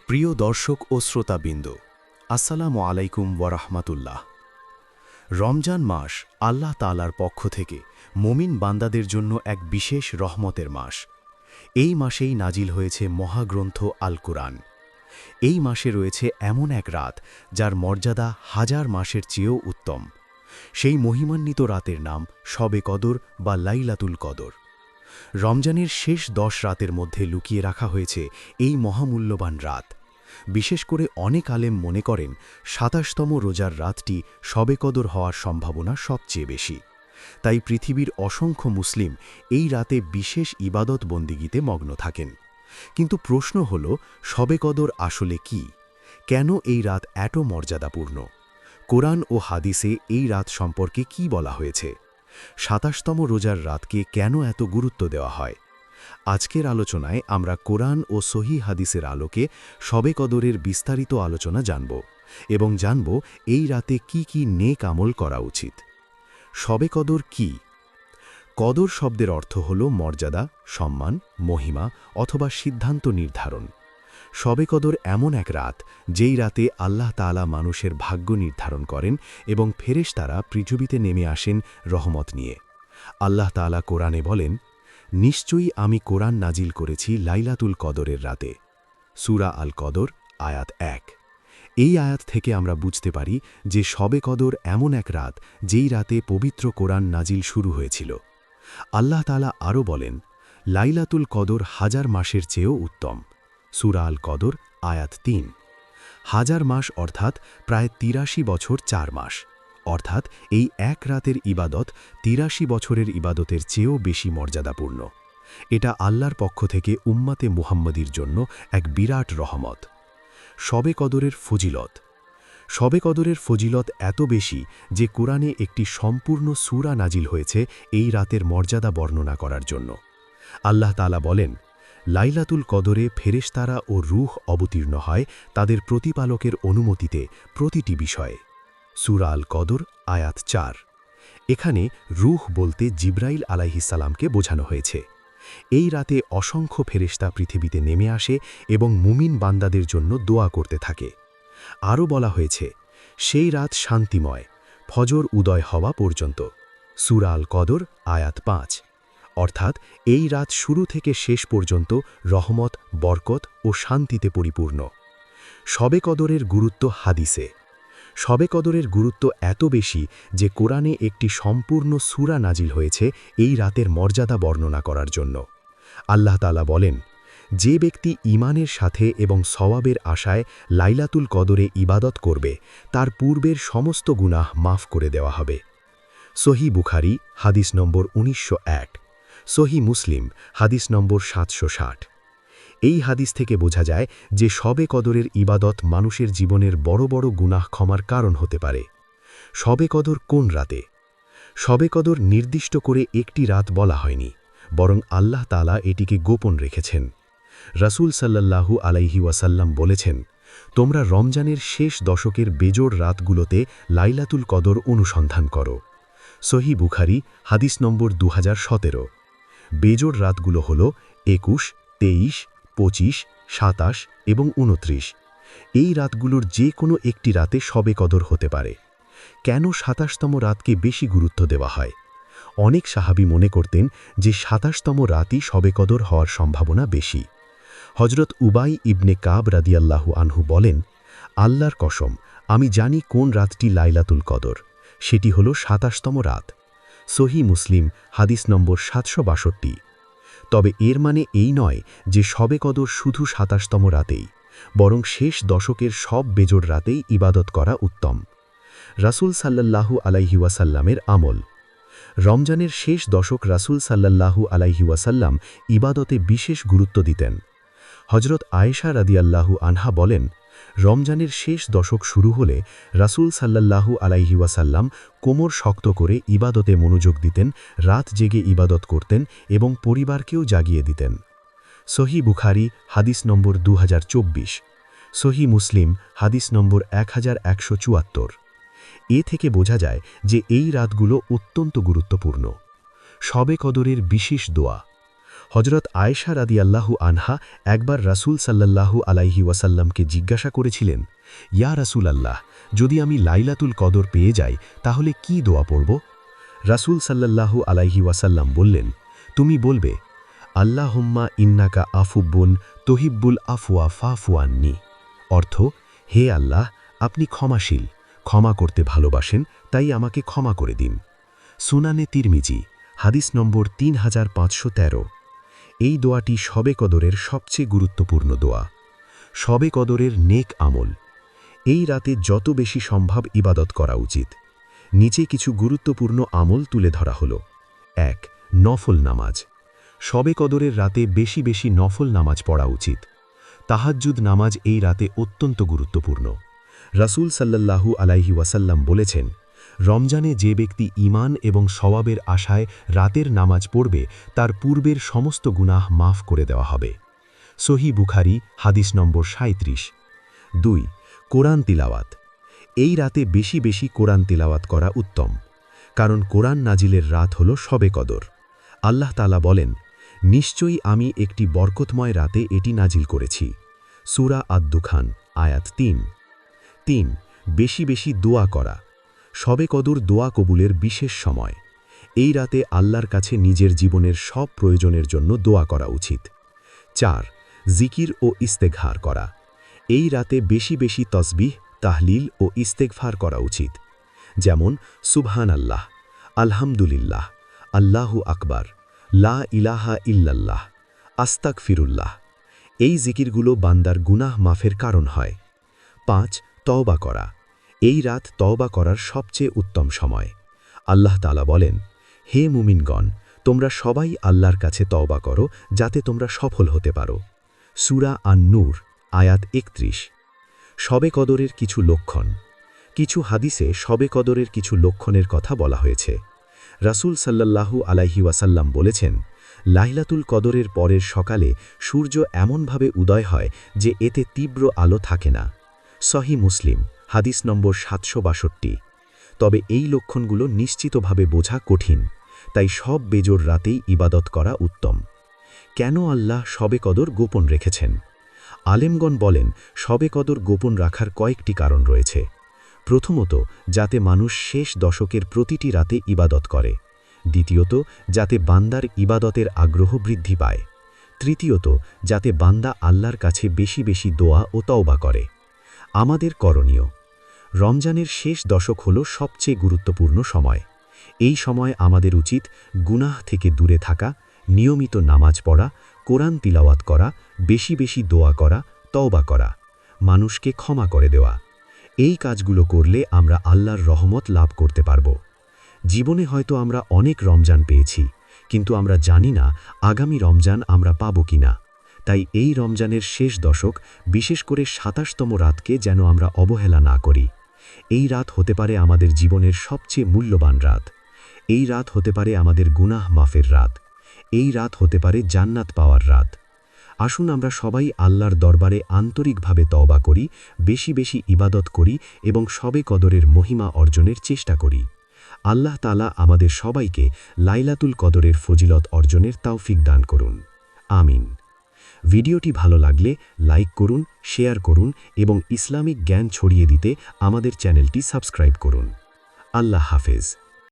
প্রিয় দর্শক ও শ্রোতাবৃন্দ, আসসালামু আলাইকুম ওয়ারাহমাতুল্লাহ। রমজান মাস আল্লাহ তাআলার পক্ষ থেকে মুমিন বান্দাদের জন্য এক বিশেষ রহমতের মাস। এই মাসেই নাজিল হয়েছে মহাগ্রন্থ আল কুরআন। এই মাসে রয়েছে এমন এক রাত যার মর্যাদা হাজার মাসের চেয়েও উত্তম। সেই মহিমান্বিত রাতের নাম শবে কদর বা লাইলাতুল কদর। রমজানের শেষ 10 রাতের মধ্যে লুকিয়ে রাখা হয়েছে এই মহামূল্যবান রাত। বিশেষ করে অনেক আলেম মনে করেন ২৭তম রোজার রাতটি শবে কদর হওয়ার সম্ভাবনা সবচেয়ে বেশি। তাই পৃথিবীর অসংখ্য মুসলিম এই রাতে বিশেষ ইবাদত বন্দিগিতে মগ্ন থাকেন। কিন্তু প্রশ্ন হল, শবে কদর আসলে কি? কেন এই রাত এত মর্যাদাপূর্ণ? কোরআন ও হাদিসে এই রাত সম্পর্কে কি বলা হয়েছে? ২৭তম রোজার রাতকে কেন এত গুরুত্ব দেওয়া হয়? আজকের আলোচনায় আমরা কোরআন ও সহিহ হাদিসের আলোকে শবে কদরের বিস্তারিত আলোচনা জানব এবং জানব এই রাতে কি কি নেক আমল করা উচিত। শবে কদর কি? কদর শব্দের অর্থ হল মর্যাদা, সম্মান, মহিমা অথবা সিদ্ধান্ত নির্ধারণ। শবে কদর এমন এক রাত যেই রাতে আল্লাহ তাআলা মানুষের ভাগ্য নির্ধারণ করেন এবং ফেরেশতারা পৃথিবীতে নেমে আসেন রহমত নিয়ে। আল্লাহ তাআলা কোরআনে বলেন, নিশ্চয়ই আমি কোরআন নাজিল করেছি লাইলাতুল কদরের রাতে। সূরা আল কদর আয়াত ১। এই আয়াত থেকে আমরা বুঝতে পারি যে শবে কদর এমন এক রাত যেই রাতে পবিত্র কোরআন নাজিল শুরু হয়েছিল। আল্লাহ তাআলা আরও বলেন, লাইলাতুল কদর হাজার মাসের চেয়েও উত্তম। সূরা আল কদর আয়াত ৩। হাজার মাস অর্থাৎ প্রায় ৮৩ বছর ৪ মাস, অর্থাৎ এই এক রাতের ইবাদত ৮৩ বছরের ইবাদতের চেয়েও বেশি মর্যাদাপূর্ণ। এটা আল্লাহর পক্ষ থেকে উম্মতে মুহাম্মদীর জন্য এক বিরাট রহমত। শবে কদরের ফজিলত। শবে কদরের ফজিলত এত বেশি যে কোরআনে একটি সম্পূর্ণ সূরা নাজিল হয়েছে এই রাতের মর্যাদা বর্ণনা করার জন্য। আল্লাহ তাআলা বলেন, লাইলাতুল কদরে ফেরেশতারা ও রূহ অবতীর্ণ হয় তাদের প্রতিপালকের অনুমতিতে প্রতিটি বিষয়ে। সূরা আল কদর আয়াত ৪। এখানে রূহ বলতে জিবরাইল আলাইহিস সালামকে বোঝানো হয়েছে। এই রাতে অসংখ্য ফেরেশতা পৃথিবীতে নেমে আসে এবং মুমিন বান্দাদের জন্য দোয়া করতে থাকে। আরও বলা হয়েছে, সেই রাত শান্তিময়, ফজর উদয় হওয়া পর্যন্ত। সূরা আল কদর আয়াত ৫। অর্থাৎ এই রাত শুরু থেকে শেষ পর্যন্ত রহমত, বরকত ও শান্তিতে পরিপূর্ণ। শবে কদরের গুরুত্ব হাদিসে। শবে কদরের গুরুত্ব এত বেশি যে কোরআনে একটি সম্পূর্ণ সূরা নাজিল হয়েছে এই রাতের মর্যাদা বর্ণনা করার জন্য। আল্লাহ তাআলা বলেন, যে ব্যক্তি ঈমানের সাথে এবং সওয়াবের আশায় লাইলাতুল কদরে ইবাদত করবে তার পূর্বের সমস্ত গুনাহ মাফ করে দেওয়া হবে। সহিহ বুখারী হাদিস নম্বর ১৯০১, সহিহ মুসলিম হাদিস নম্বর ৭৬০। এই হাদিস থেকে বোঝা যায় যে শবে কদরের ইবাদত মানুষের জীবনের বড় বড় গুনাহ ক্ষমার কারণ হতে পারে। শবে কদর কোন রাতে? শবে কদর নির্দিষ্ট করে একটি রাত বলা হয়নি, বরং আল্লাহ তাআলা এটিকে গোপন রেখেছেন। রাসূল সাল্লাল্লাহু আলাইহি ওয়াসাল্লাম বলেছেন, তোমরা রমজানের শেষ দশকের বেজোড় রাতগুলোতে লাইলাতুল কদর অনুসন্ধান করো। সহিহ বুখারী হাদিস নম্বর ২০১৭। বেজোড় রাতগুলো হল ২১, ২৩, ২৫, ২৭ এবং ২৯। এই রাতগুলোর যে কোনো একটি রাতে শবে কদর হতে পারে। কেন ২৭তম রাতকে বেশি গুরুত্ব দেওয়া হয়? অনেক সাহাবী মনে করতেন যে ২৭তম রাতই শবে কদর হওয়ার সম্ভাবনা বেশি। হযরত উবাই ইবনে কাব রাদিয়াল্লাহু আনহু বলেন, আল্লাহর কসম, আমি জানি কোন রাতটি লাইলাতুল কদর, সেটি হল ২৭তম রাত। সহিহ মুসলিম হাদিস নম্বর ৭৬২। তবে এর মানে এই নয় যে শবে কদর শুধু ২৭তম রাতেই, বরং শেষ দশকের সব বেজোড় রাতেই ইবাদত করা উত্তম। রাসূল সাল্লাল্লাহু আলাইহি ওয়াসাল্লামের আমল। রমজানের শেষ দশক রাসূল সাল্লাল্লাহু আলাইহি ওয়াসাল্লাম ইবাদতে বিশেষ গুরুত্ব দিতেন। হযরত আয়েশা রাদিয়াল্লাহু আনহা বলেন, রমজানের শেষ দশক শুরু হলে রাসূল সাল্লাল্লাহু আলাইহি ওয়াসাল্লাম কোমর শক্ত করে ইবাদতে মনোযোগ দিতেন, রাত জেগে ইবাদত করতেন এবং পরিবারকেও জাগিয়ে দিতেন। সহিহ বুখারী হাদিস নম্বর ২০২৪, সহিহ মুসলিম হাদিস নম্বর ১১৭৪। এ থেকে বোঝা যায় যে এই রাতগুলো অত্যন্ত গুরুত্বপূর্ণ। শবে কদরের বিশেষ দোয়া। হজরত আয়েশা রাদিয়াল্লাহু আনহা একবার রাসূল সাল্লাল্লাহু আলাইহি ওয়াসাল্লামকে জিজ্ঞাসা করেছিলেন, ইয়া রাসূল আল্লাহ, যদি আমি লাইলাতুল কদর পেয়ে যাই তাহলে কি দোয়া পড়ব? রাসূল সাল্লাল্লাহু আলাইহি ওয়াসাল্লাম বললেন, তুমি বলবে, আল্লাহুম্মা ইন্নাকা আফুব্বুন তুহিব্বুল আফওয়া ফাফু আন্নি। অর্থ, হে আল্লাহ, আপনি ক্ষমাশীল, ক্ষমা করতে ভালোবাসেন, তাই আমাকে ক্ষমা করে দিন। সুনানে তিরমিজি, হাদিস নম্বর 3513। এই দোয়াটি শবে কদরের সবচেয়ে গুরুত্বপূর্ণ দোয়া। শবে কদরের নেক আমল। এই রাতে যত বেশি সম্ভব ইবাদত করা উচিত। নিচে কিছু গুরুত্বপূর্ণ আমল তুলে ধরা হল। ১. নফল নামাজ। শবে কদরের রাতে বেশি বেশি নফল নামাজ পড়া উচিত। তাহাজ্জুদ নামাজ এই রাতে অত্যন্ত গুরুত্বপূর্ণ। রাসূল সাল্লাল্লাহু আলাইহি ওয়াসাল্লাম বলেছেন, রমজানে যে ব্যক্তি ঈমান এবং সওয়াবের আশায় রাতের নামাজ পড়বে তার পূর্বের সমস্ত গুনাহ মাফ করে দেওয়া হবে। সহিহ বুখারী, হাদিস নম্বর ৩৭। ২. কোরআন তিলাওয়াত। এই রাতে বেশি বেশি কোরআন তিলাওয়াত করা উত্তম, কারণ কোরআন নাজিলের রাত হল শবে কদর। আল্লাহ তাআলা বলেন, নিশ্চয়ই আমি একটি বরকতময় রাতে এটি নাজিল করেছি। সূরা আদ-দুখান, আয়াত ৩। ৩. বেশি বেশি দোয়া করা। শবে কদর দোয়া কবুলের বিশেষ সময়। এই রাতে আল্লাহর কাছে নিজের জীবনের সব প্রয়োজনের জন্য দোয়া করা উচিত। ৪. জিকির ও ইস্তেগফার করা। এই রাতে বেশি বেশি তসবিহ, তাহলিল ও ইস্তেগফার করা উচিত। যেমন সুবহানাল্লাহ, আলহামদুলিল্লাহ, আল্লাহু আকবার, লা ইলাহা ইল্লাল্লাহ, আস্তাগফিরুল্লাহ। এই জিকিরগুলো বান্দার গুনাহ মাফের কারণ হয়। ৫. তওবা করা। এই রাত তওবা করার সবচেয়ে উত্তম সময়। আল্লাহ তাআলা বলেন, হে মুমিনগণ, তোমরা সবাই আল্লাহর কাছে তওবা করো যাতে তোমরা সফল হতে পারো। সূরা আন-নূর, আয়াত ৩১। শবে কদরের কিছু লক্ষণ। কিছু হাদিসে শবে কদরের কিছু লক্ষণের কথা বলা হয়েছে। রাসূল সাল্লাল্লাহু আলাইহি ওয়াসাল্লাম বলেছেন, লাইলাতুল কদরের পরের সকালে সূর্য এমনভাবে উদয় হয় যে এতে তীব্র আলো থাকে না। সহিহ মুসলিম, হাদিস নম্বর ৭৬২। তবে এই লক্ষণগুলো নিশ্চিতভাবে বোঝা কঠিন, তাই সব বেজোর রাতেই ইবাদত করা উত্তম। কেন আল্লাহ শবে কদর গোপন রেখেছেন? আলেমগণ বলেন, শবে কদর গোপন রাখার কয়েকটি কারণ রয়েছে। প্রথমত, যাতে মানুষ শেষ দশকের প্রতিটি রাতে ইবাদত করে। দ্বিতীয়ত, যাতে বান্দার ইবাদতের আগ্রহ বৃদ্ধি পায়। তৃতীয়ত, যাতে বান্দা আল্লাহর কাছে বেশি বেশি দোয়া ও তওবা করে। আমাদের করণীয়। রমজানের শেষ দশক হল সবচেয়ে গুরুত্বপূর্ণ সময়। এই সময় আমাদের উচিত গুনাহ থেকে দূরে থাকা, নিয়মিত নামাজ পড়া, কোরআন তিলাওয়াত করা, বেশি বেশি দোয়া করা, তওবা করা, মানুষকে ক্ষমা করে দেওয়া। এই কাজগুলো করলে আমরা আল্লাহর রহমত লাভ করতে পারব। জীবনে হয়তো আমরা অনেক রমজান পেয়েছি, কিন্তু আমরা জানি না আগামী রমজান আমরা পাব কিনা। তাই এই রমজানের শেষ দশক, বিশেষ করে ২৭তম রাতকে যেন আমরা অবহেলা না করি। এই রাত হতে পারে আমাদের জীবনের সবচেয়ে মূল্যবান রাত। এই রাত হতে পারে আমাদের গুনাহ মাফের রাত। এই রাত হতে পারে জান্নাত পাওয়ার রাত। আসুন আমরা সবাই আল্লাহর দরবারে আন্তরিকভাবে তওবা করি, বেশি বেশি ইবাদত করি এবং শবে কদরের মহিমা অর্জনের চেষ্টা করি। আল্লাহ তাআলা আমাদের সবাইকে লাইলাতুল কদরের ফজিলত অর্জনের তৌফিক দান করুন। আমিন। ভিডিওটি ভালো লাগলে লাইক করুন, শেয়ার করুন এবং ইসলামিক জ্ঞান ছড়িয়ে দিতে আমাদের চ্যানেলটি সাবস্ক্রাইব করুন। আল্লাহ হাফেজ।